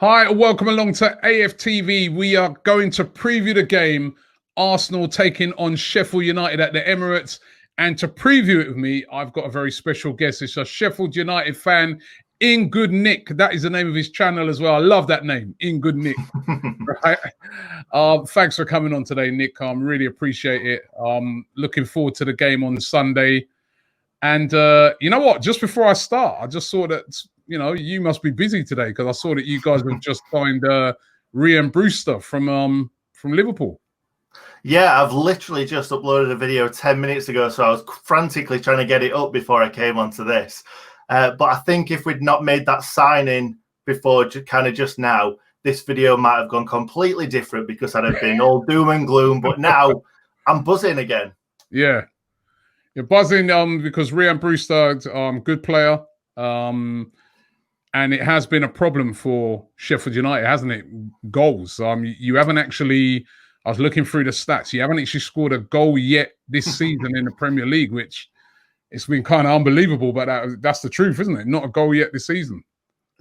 Hi, welcome along to AFTV. We are going to preview the game, Arsenal taking on Sheffield United at the Emirates. And to preview it with me, I've got a very special guest. It's a Sheffield United fan, InGood Nick. That is the name of his channel as well. I love that name, InGood Nick. Right? Thanks for coming on today, Nick. Really appreciate it. Looking forward to the game on Sunday. And you know what? Just before I start, I just saw that, you must be busy today because I saw that you guys have just signed Ryan Brewster from Liverpool. Yeah, I've literally just uploaded a video 10 minutes ago, so I was frantically trying to get it up before I came onto this. But I think if we'd not made that sign-in before just now, this video might have gone completely different because I'd have been all doom and gloom. But now I'm buzzing again. Yeah, you're buzzing because Ryan Brewster, good player. And it has been a problem for Sheffield United, hasn't it? Goals. You haven't actually, I was looking through the stats, you haven't actually scored a goal yet this season in the Premier League, which it's been kind of unbelievable, but that's the truth, isn't it? Not a goal yet this season.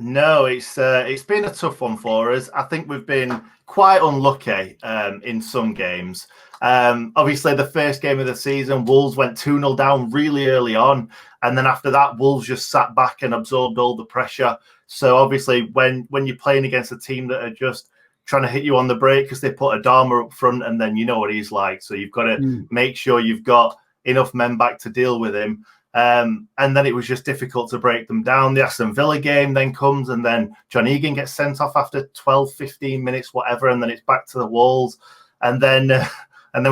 No, it's been a tough one for us. I think we've been quite unlucky in some games. Obviously, the first game of the season, Wolves went 2-0 down really early on. And then after that, Wolves just sat back and absorbed all the pressure. So obviously, when you're playing against a team that are just trying to hit you on the break because they put Adama up front, and then you know what he's like. So you've got to make sure you've got enough men back to deal with him. And then it was just difficult to break them down. The Aston Villa game then comes, and then John Egan gets sent off after 12, 15 minutes, whatever, and then it's back to the Wolves. And then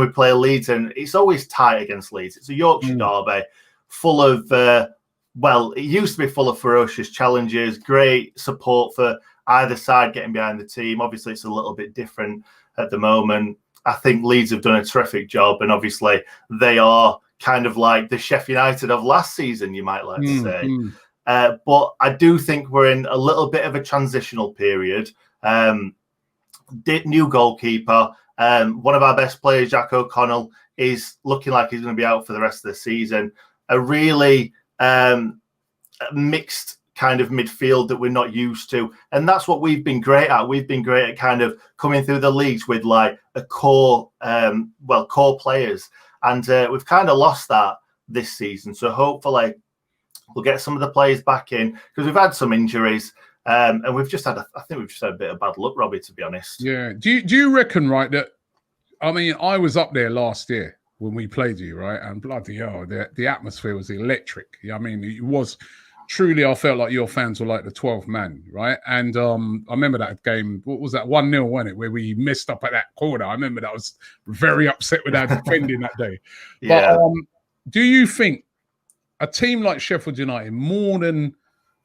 we play Leeds, and it's always tight against Leeds. It's a Yorkshire derby full of, it used to be full of ferocious challenges, great support for either side getting behind the team. Obviously, it's a little bit different at the moment. I think Leeds have done a terrific job, and obviously they are kind of like the Sheffield United of last season, you might like to say. But I do think we're in a little bit of a transitional period. New goalkeeper. One of our best players, Jack O'Connell, is looking like he's going to be out for the rest of the season. A really mixed kind of midfield that we're not used to. And that's what we've been great at. We've been great at kind of coming through the leagues with like a core players. And we've kind of lost that this season. So hopefully we'll get some of the players back in because we've had some injuries. And we've just had, I think we've just had a bit of bad luck, Robbie, to be honest. Yeah. Do you reckon, right, that, I mean, I was up there last year when we played you, right? And bloody hell, the atmosphere was electric. I mean, it was truly, I felt like your fans were like the 12th man, right? And I remember that game, what was that, 1-0, wasn't it, where we messed up at that corner? I remember that I was very upset with our defending that day. Yeah. But do you think a team like Sheffield United, more than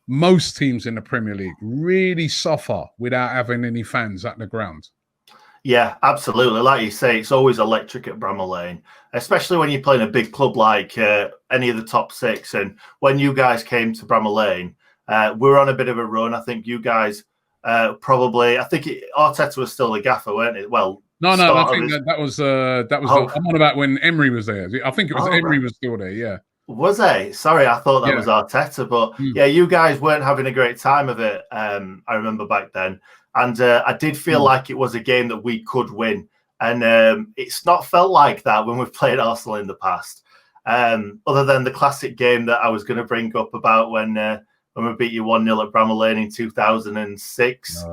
most teams in the Premier League, really suffer without having any fans at the ground? Yeah, absolutely. Like you say, it's always electric at Bramall Lane, especially when you're playing a big club like any of the top six. And when you guys came to Bramall Lane, we were on a bit of a run. I think you guys Arteta was still the gaffer, weren't it? Well, no, I think that was I'm on about when Emery was there. I think it was Emery was still there, yeah. Was he? Sorry, I thought that was Arteta. But yeah, you guys weren't having a great time of it. I remember back then. And I did feel like it was a game that we could win. And it's not felt like that when we've played Arsenal in the past. Other than the classic game that I was going to bring up about when we beat you 1-0 at Bramall Lane in 2006,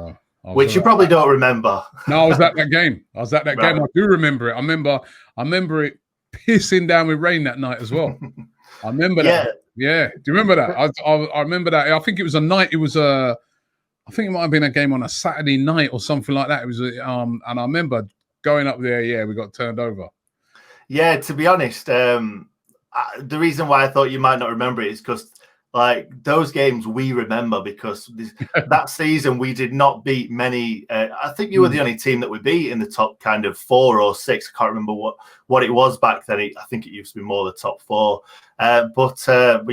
which you probably don't remember. No, I was at that game. I game. I do remember it. I remember it pissing down with rain that night as well. I remember that. Yeah. Do you remember that? I remember that. I think it was a night. It was I think it might have been a game on a Saturday night or something like that. It was, and I remember going up there. Yeah, we got turned over. Yeah, to be honest, the reason why I thought you might not remember it is because, like, those games we remember because that season we did not beat many. I think you were the only team that we beat in the top kind of 4 or 6. I can't remember what it was back then. I think it used to be more the top 4. But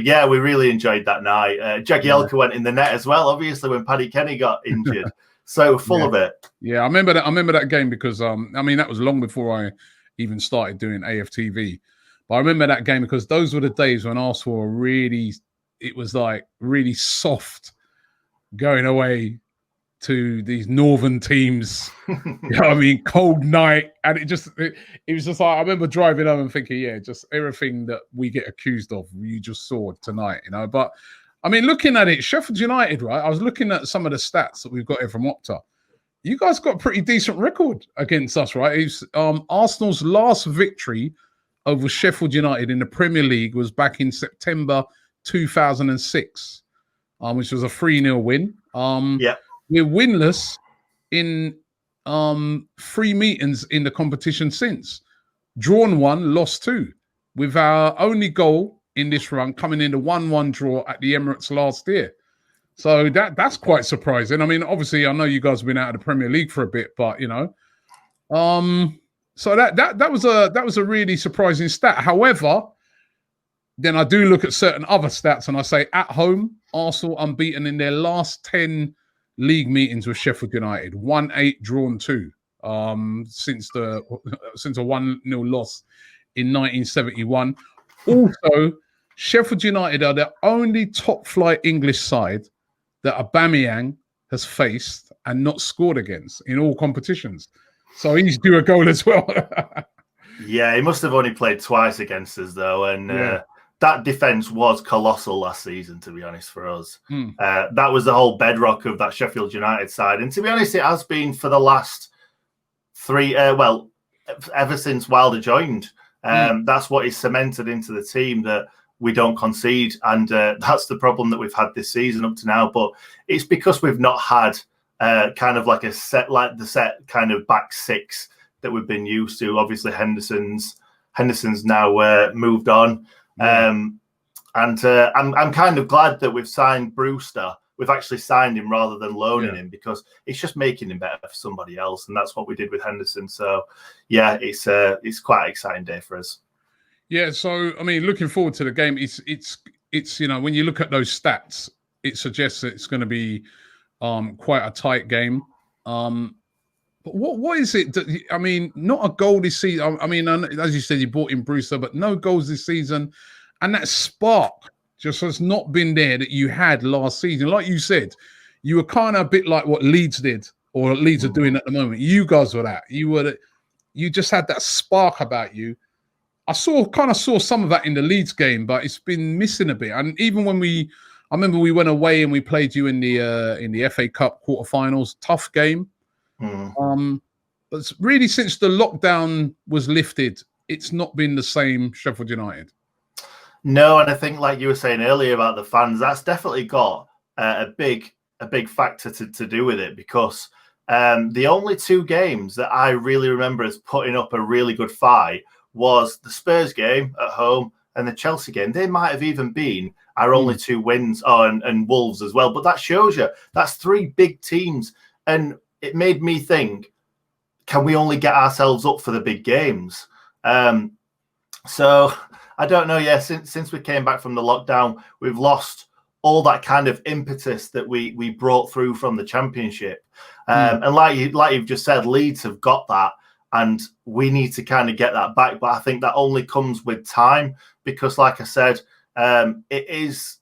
yeah, we really enjoyed that night. Jagielka went in the net as well, obviously, when Paddy Kenny got injured. So full of it. Yeah, I remember that. I remember that game because I mean, that was long before I even started doing AFTV. But I remember that game because those were the days when Arsenal were really, it was like really soft going away to these northern teams. You know what I mean? Cold night. And it was just like, I remember driving home and thinking, yeah, just everything that we get accused of, you just saw tonight, you know. But I mean, looking at it, Sheffield United, right? I was looking at some of the stats that we've got here from Opta. You guys got a pretty decent record against us, right? It's Arsenal's last victory over Sheffield United in the Premier League was back in September 2006, which was a 3-0 win. Yeah. We're winless in 3 meetings in the competition since. Drawn 1, lost 2, with our only goal in this run coming in the 1-1 draw at the Emirates last year. So that's quite surprising. I mean, obviously, I know you guys have been out of the Premier League for a bit, but you know, so that was a really surprising stat. However, then I do look at certain other stats and I say at home, Arsenal unbeaten in their last 10 league meetings with Sheffield United, 1-8, drawn 2, since a 1-0 loss in 1971. Also, Sheffield United are the only top flight English side that Aubameyang has faced and not scored against in all competitions. So he's due a goal as well. Yeah, he must have only played twice against us though, and that defence was colossal last season, to be honest, for us. That was the whole bedrock of that Sheffield United side. And to be honest, it has been for the last 3, ever since Wilder joined. That's what he's cemented into the team, that we don't concede. And that's the problem that we've had this season up to now. But it's because we've not had kind of like the set kind of back six that we've been used to. Obviously, Henderson's now moved on. And I'm kind of glad that we've signed Brewster. We've actually signed him rather than loaning him, because it's just making him better for somebody else, and that's what we did with Henderson. So, yeah, it's quite an exciting day for us. Yeah, so I mean, looking forward to the game. It's you know, when you look at those stats, it suggests that it's going to be quite a tight game. But what is it that, I mean, not a goal this season. I mean, as you said, you brought in Brewster, but no goals this season. And that spark just has not been there that you had last season. Like you said, you were kind of a bit like what Leeds did, or Leeds are doing at the moment. You guys were that. You just had that spark about you. I kind of saw some of that in the Leeds game, but it's been missing a bit. And even when I remember we went away and we played you in the FA Cup quarterfinals, tough game. But really, since the lockdown was lifted, it's not been the same Sheffield United. No, and I think, like you were saying earlier about the fans, that's definitely got a big factor to do with it, because the only 2 games that I really remember as putting up a really good fight was the Spurs game at home and the Chelsea game. They might have even been our only 2 wins, and Wolves as well. But that shows you, that's 3 big teams. And it made me think, can we only get ourselves up for the big games? So I don't know. Yeah, since we came back from the lockdown, we've lost all that kind of impetus that we brought through from the Championship. And like you've just said, Leeds have got that, and we need to kind of get that back. But I think that only comes with time, because, like I said, there's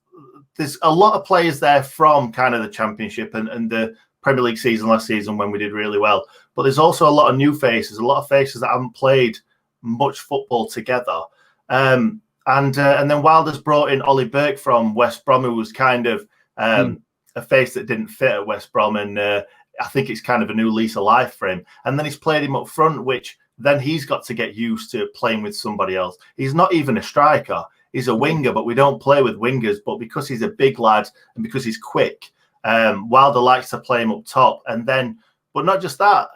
a lot of players there from kind of the Championship and the Premier League season last season when we did really well. But there's also a lot of new faces, a lot of faces that haven't played much football together. And then Wilder's brought in Ollie Burke from West Brom, who was kind of a face that didn't fit at West Brom. And I think it's kind of a new lease of life for him. And then he's played him up front, which then he's got to get used to playing with somebody else. He's not even a striker. He's a winger, but we don't play with wingers. But because he's a big lad and because he's quick, Wilder likes to play him up top. And then, but not just that,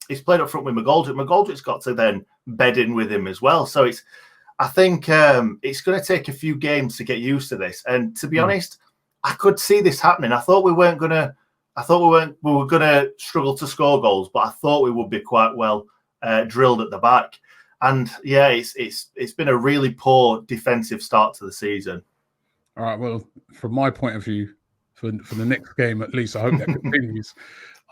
he's played up front with McGoldrick. McGoldrick's got to then bed in with him as well. So I think it's going to take a few games to get used to this. And to be honest, I could see this happening. I thought we were going to struggle to score goals, but I thought we would be quite well drilled at the back. And yeah, it's been a really poor defensive start to the season. All right. Well, from my point of view, for the next game at least, I hope that continues.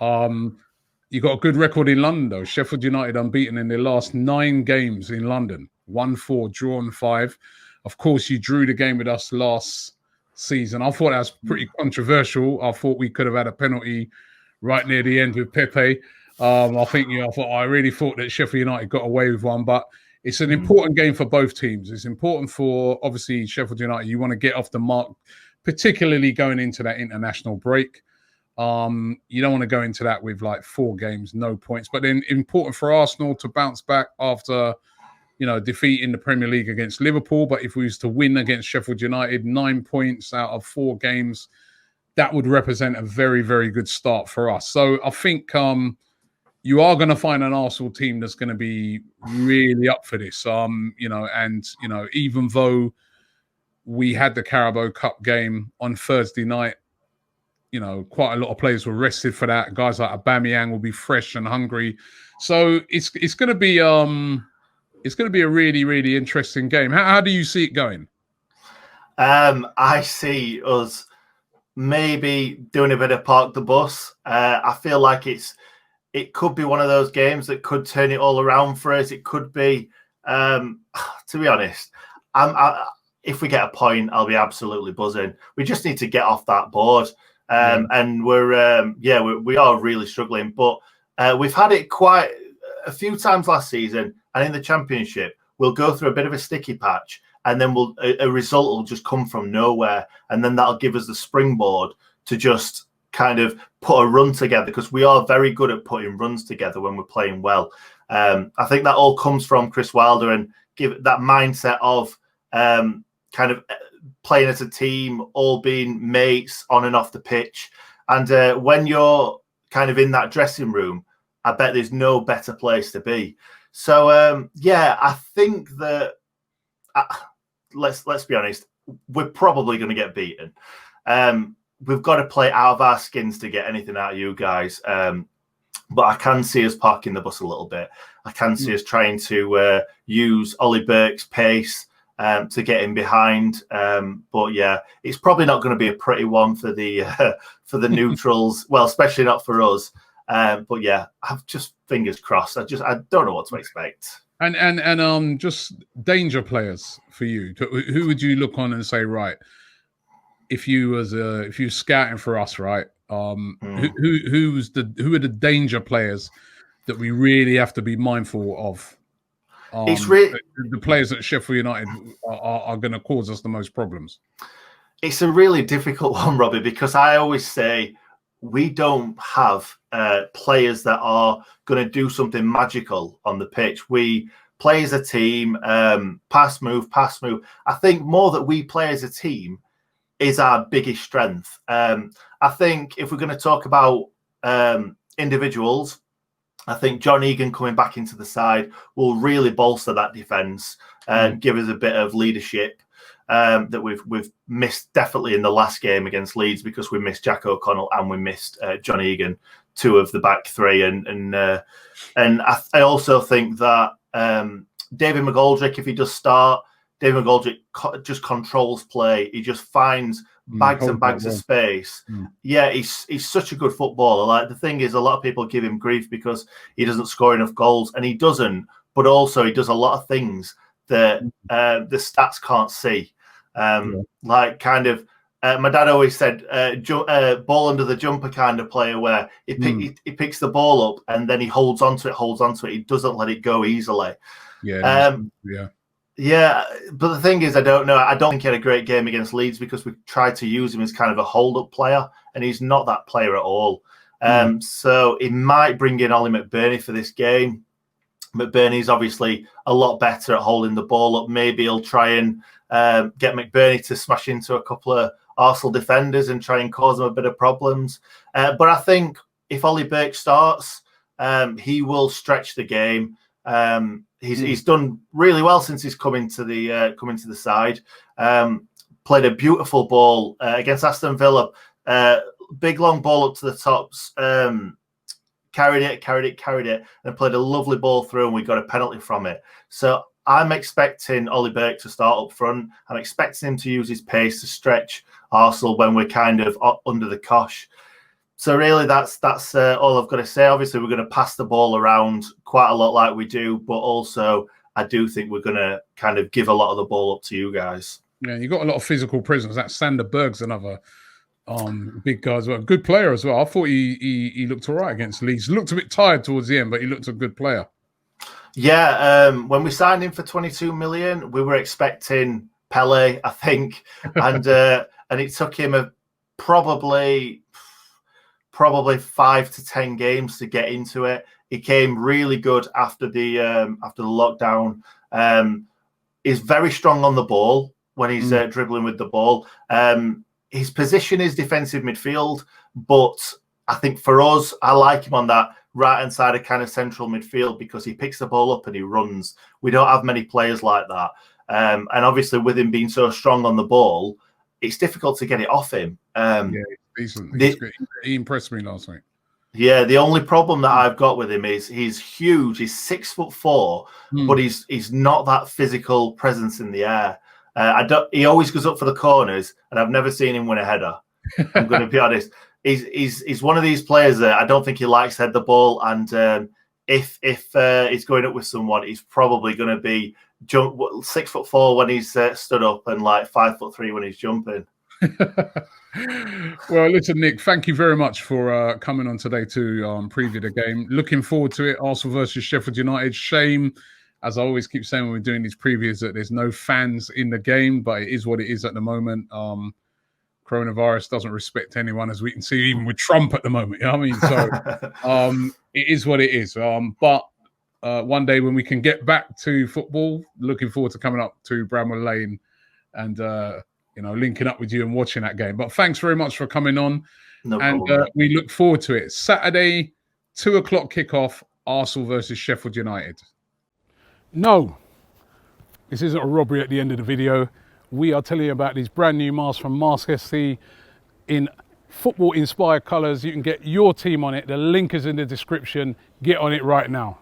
You got a good record in London, though. Sheffield United unbeaten in their last 9 games in London. 1-4, drawn 5. Of course, you drew the game with us last season. I thought that was pretty controversial. I thought we could have had a penalty right near the end with Pepe. I think, I really thought that Sheffield United got away with one, but it's an important game for both teams. It's important for, obviously, Sheffield United. You want to get off the mark, particularly going into that international break. You don't want to go into that with like 4 games, no points. But then important for Arsenal to bounce back after, defeat in the Premier League against Liverpool. But if we was to win against Sheffield United, 9 points out of 4 games, that would represent a very, very good start for us. So I think you are going to find an Arsenal team that's going to be really up for this. Even though we had the Carabao Cup game on Thursday night, quite a lot of players were rested for that. Guys like Aubameyang will be fresh and hungry. So it's going to be a really, really interesting game. How do you see it going? I see us maybe doing a bit of park the bus. I feel like it could be one of those games that could turn it all around for us. It could be, to be honest, if we get a point, I'll be absolutely buzzing. We just need to get off that board. And we are really struggling. But we've had it quite a few times last season, and in the Championship, we'll go through a bit of a sticky patch, and then a result will just come from nowhere, and then that'll give us the springboard to just kind of put a run together, because we are very good at putting runs together when we're playing well. I think that all comes from Chris Wilder and give that mindset of kind of playing as a team, all being mates on and off the pitch. And when you're kind of in that dressing room, I bet there's no better place to be. So, I think that, let's be honest, we're probably going to get beaten. We've got to play out of our skins to get anything out of you guys. But I can see us parking the bus a little bit. I can see us trying to use Ollie Burke's pace to get in behind. But yeah, it's probably not going to be a pretty one for the neutrals. Well, especially not for us. But yeah, I've just fingers crossed. I don't know what to expect. And just danger players for you. Who would you look on and say, right, if you were scouting for us, right? Who are the danger players that we really have to be mindful of? It's really the players at Sheffield United are going to cause us the most problems. It's a really difficult one, Robbie, because I always say we don't have players that are going to do something magical on the pitch. We play as a team, pass, move. I think more that we play as a team is our biggest strength. I think if we're going to talk about individuals, I think John Egan coming back into the side will really bolster that defence and give us a bit of leadership that we've missed definitely in the last game against Leeds, because we missed Jack O'Connell and we missed John Egan, 2 of the back 3, and I also think that David McGoldrick, if he does start, David McGoldrick just controls play. He just finds bags and bags of space. Yeah, he's such a good footballer. Like, the thing is, a lot of people give him grief because he doesn't score enough goals, and he doesn't. But also, he does a lot of things that the stats can't see. Like, kind of, my dad always said, ball under the jumper kind of player, where he picks the ball up and then he holds onto it. He doesn't let it go easily. Yeah, but the thing is, I don't know. I don't think he had a great game against Leeds because we tried to use him as kind of a hold-up player, and he's not that player at all. So he might bring in Ollie McBurney for this game. McBurney's obviously a lot better at holding the ball up. Maybe he'll try and get McBurney to smash into a couple of Arsenal defenders and try and cause them a bit of problems. But I think if Ollie Burke starts, he will stretch the game. He's done really well since he's come into the side. Played a beautiful ball against Aston Villa. Big long ball up to the tops. Carried it, and played a lovely ball through, and we got a penalty from it. So I'm expecting Ollie Burke to start up front. I'm expecting him to use his pace to stretch Arsenal when we're kind of under the cosh. So really, that's all I've got to say. Obviously, we're going to pass the ball around quite a lot like we do, but also I do think we're going to kind of give a lot of the ball up to you guys. Yeah, you've got a lot of physical presence. That Sander Berg's another Big guy as well. Good player as well. I thought he looked all right against Leeds. Looked a bit tired towards the end, but he looked a good player. Yeah, when we signed him for 22 million, we were expecting Pele, I think, and it took him probably 5 to 10 games to get into it. He came really good after the lockdown. He's very strong on the ball when he's dribbling with the ball. His position is defensive midfield, but I think for us, I like him on that right-hand side of kind of central midfield because he picks the ball up and he runs. We don't have many players like that. And obviously with him being so strong on the ball, it's difficult to get it off him. Yeah, he's great. He impressed me last week. Yeah, the only problem that I've got with him is he's huge. He's 6'4", but he's not that physical presence in the air. He always goes up for the corners, and I've never seen him win a header. I'm going to be honest. He's one of these players that I don't think he likes to head the ball, and if he's going up with someone, he's probably going to be 6'4" when he's stood up and like 5'3" when he's jumping. Well, listen, Nick, thank you very much for coming on today to preview the game. Looking forward to it. Arsenal versus Sheffield United. Shame, as I always keep saying when we're doing these previews, that there's no fans in the game, but it is what it is at the moment. Coronavirus doesn't respect anyone, as we can see, even with Trump at the moment. You know what I mean? So it is what it is. But one day when we can get back to football, looking forward to coming up to Bramwell Lane and linking up with you and watching that game. But thanks very much for coming on. No problem. We look forward to it. Saturday, 2:00 kickoff, Arsenal versus Sheffield United. No, this isn't a robbery at the end of the video. We are telling you about these brand new masks from Mask SC in football-inspired colours. You can get your team on it. The link is in the description. Get on it right now.